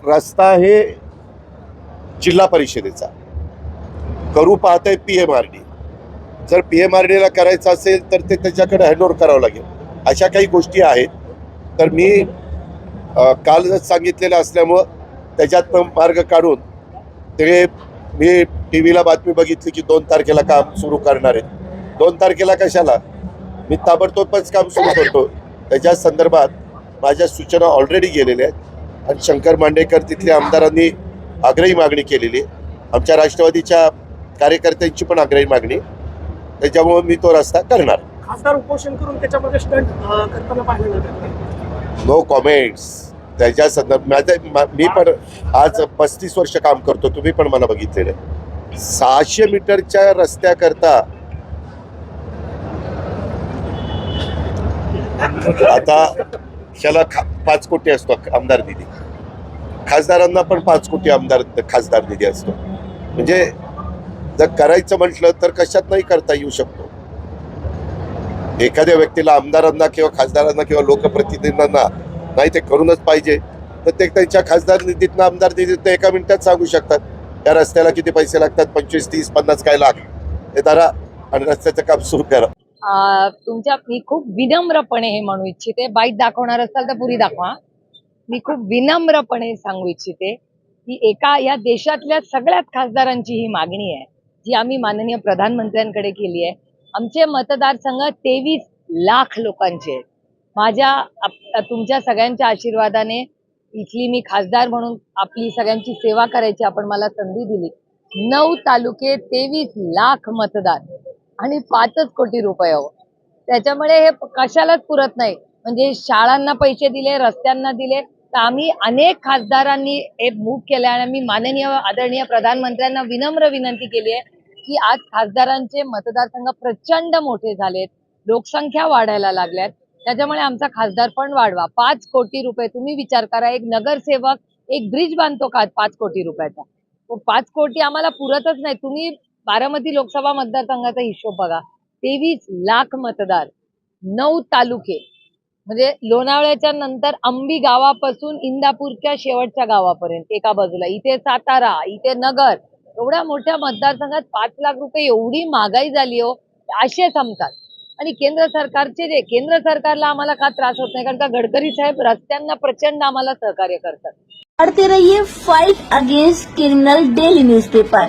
रस्ता हे जिल्हा परिषदेचा करू पाहतंय PMRD. जर PMRDला करायचं असेल तर ते त्याच्याकडे हँडओव्हर करावं लागेल. अशा काही गोष्टी आहेत. तर मी काल सांगितलेलं असल्यामुळं त्याच्यातनं मार्ग काढून ते मी TV ला बातमी बघितली की 2 तारखेला काम सुरू करणार आहेत. 2 तारखेला कशाला? मी ताबडतोबच काम सुरू करतो. त्याच्या संदर्भात माझ्या सूचना ऑलरेडी गेलेल्या आहेत आणि शंकर मांडेकर तिथल्या आमदारांनी आग्रही मागणी केलेली आहे. आमच्या राष्ट्रवादीच्या कार्यकर्त्यांची पण आग्रही मागणी. त्याच्यामुळे मी तो रस्ता करणार. खासदार उपोषण करून त्याच्यामध्ये स्टंट करताना पाहिलं जातं. No comments. त्याच्या संदर्भात मी पण आज 35 वर्ष काम करतो. तुम्ही पण मला बघितलेलं आहे. 600 मीटरच्या रस्त्याकरता आता त्याला 5 कोटी असतो आमदार निधी. खासदारांना पण 5 कोटी खासदार निधी असतो. म्हणजे जर करायचं म्हटलं तर कशात नाही करता येऊ शकतो. एखाद्या व्यक्तीला आमदारांना किंवा खासदारांना किंवा लोकप्रतिनिधींना नाही ते करूनच पाहिजे तर ते त्यांच्या खासदार निधीतनं आमदार निधीतनं एका मिनिटात सांगू शकतात त्या रस्त्याला किती पैसे लागतात. 25, 30, 50 काय लाख हे धरा आणि रस्त्याचं काम सुरू करा. मी खूप विनम्रपणे हे म्हणू इच्छिते. बाईट दाखवणार असाल तर पुरी दाखवा. मी खूप विनम्रपणे सांगू इच्छिते की या देशातल्या सगळ्यात खासदारांची ही मागणी आहे जी आम्ही माननीय प्रधानमंत्र्यांकडे केली आहे. आमचे मतदारसंघ 23 लाख लोकांचे आहेत. तुमच्या सगळ्यांच्या आशीर्वादाने इथली मी खासदार म्हणून आपली सगळ्यांची सेवा करायची आपण मला संधी दिली. 9 तालुके, 23 लाख मतदार आणि 5 कोटी रुपये हो. त्याच्यामुळे हे कशालाच पुरत नाही. म्हणजे शाळांना पैसे दिले, रस्त्यांना दिले. तर आम्ही अनेक खासदारांनी हे मूव्ह केलं आणि मी माननीय आदरणीय प्रधानमंत्र्यांना विनम्र विनंती केली आहे की आज खासदारांचे मतदारसंघ प्रचंड मोठे झालेत, लोकसंख्या वाढायला लागल्यात. त्याच्यामुळे आमचा खासदार पण वाढवा. 5 कोटी रुपये तुम्ही विचार करा. एक नगरसेवक एक ब्रिज बांधतो का 5 कोटी रुपयाचा? 5 कोटी आम्हाला पुरतच नाही. तुम्ही बारामती लोकसभा मतदारसंघाचा हिशोब बघा. 23 लाख मतदार, 9 तालुके, म्हणजे लोणावळ्याच्या नंतर अंबी गावापासून इंदापूरच्या शेवटच्या गावापर्यंत एका बाजूला. इथे सातारा, इथे नगर. एवढ्या मोठ्या मतदारसंघात 5 लाख रुपये. एवढी महागाई झाली हो. असे समतात. आणि केंद्र सरकारला आम्हाला का त्रास होत नाही कारण का गडकरी साहेब रस्त्यांना प्रचंड आम्हाला सहकार्य करतात. पढ़ते रहिए fight against criminal daily newspaper.